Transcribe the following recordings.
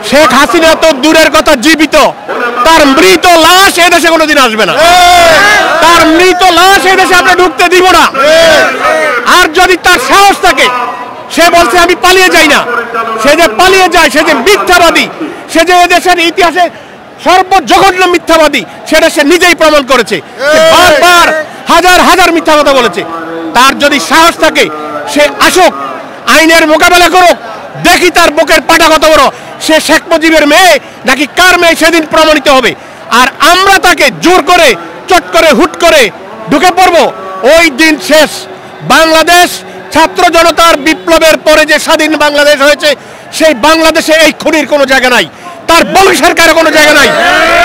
শেখ হাসিনা তো দূরের কথা জীবিত, তার মৃত লাশ এদেশে কোনোদিন আসবে না। তার মৃত লাশ এদেশে আমরা ঢুকতে দিব না। আর যদি তার সাহস থাকে, সে বলছে আমি পালিয়ে যাই না, সে যে পালিয়ে যায়, সে যে মিথ্যাবাদী, সে যে এদেশের ইতিহাসে সর্বজঘন্য মিথ্যাবাদী, সেটা সে নিজেই প্রমাণ করেছে। বারবার হাজার হাজার মিথ্যা কথা বলেছে। তার যদি সাহস থাকে, সে আসুক, আইনের মোকাবেলা করুক, দেখি তার বুকের পাটা কত বড়। সে শেখ মুজিবের মেয়ে নাকি কার মেয়ে, সেদিন প্রমাণিত হবে। আর আমরা তাকে জোর করে, চট করে, হুট করে ঢুকে পড়বো, ওই দিন শেষ। বাংলাদেশ ছাত্র জনতার বিপ্লবের পরে যে স্বাধীন বাংলাদেশ হয়েছে, সেই বাংলাদেশে এই খুনির কোনো জায়গা নাই, তার বংশের কারো কোনো জায়গা নাই,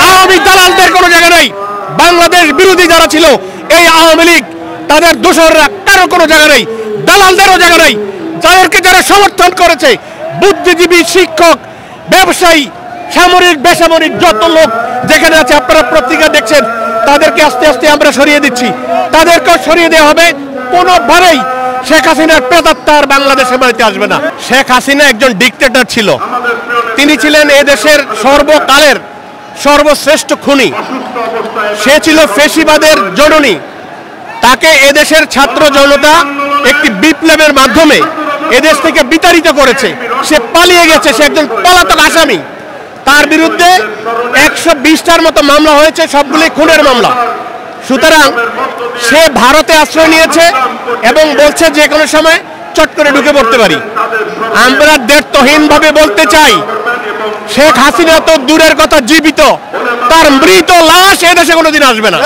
আওয়ামী দালালদের কোনো জায়গা নাই। বাংলাদেশ বিরোধী যারা ছিল, এই আওয়ামী লীগ, তাদের দোসররা, কারো কোনো জায়গা নেই, দালালদেরও জায়গা নেই। যাদেরকে যারা সমর্থন করেছে, বুদ্ধিজীবী, শিক্ষক, ব্যবসায়ী, সামরিক, বেসামরিক যত লোক যেখানে আছে, আপনারা পত্রিকা দেখছেন, তাদেরকে আস্তে আস্তে আমরা সরিয়ে দিচ্ছি। তাদেরকেও সরিয়ে দেওয়া হবে। কোনোভাবেই শেখ হাসিনার প্রেতাত্মার বাংলাদেশে বাড়িতে আসবে না। শেখ হাসিনা একজন ডিক্টেটর ছিল। তিনি ছিলেন এদেশের সর্বকালের সর্বশ্রেষ্ঠ খুনি। সে ছিল ফ্যাসিবাদের জননী। তাকে এদেশের ছাত্র জনতা একটি বিপ্লবের মাধ্যমে এদেশ থেকে বিতাড়িত করেছে। সে পালিয়ে গেছে, সে একজন পলাতক আসামি। তার বিরুদ্ধে 120টার মতো মামলা হয়েছে, সবগুলি খুনের মামলা। সুতরাং সে ভারতে আশ্রয় নিয়েছে এবং বলছে যে কোনো সময় চট করে ঢুকে পড়তে পারি। আমরা দ্ব্যর্থহীনভাবে বলতে চাই, শেখ হাসিনা তো দূরের কথা জীবিত, তার মৃত লাশ এদেশে কোনোদিন আসবে না।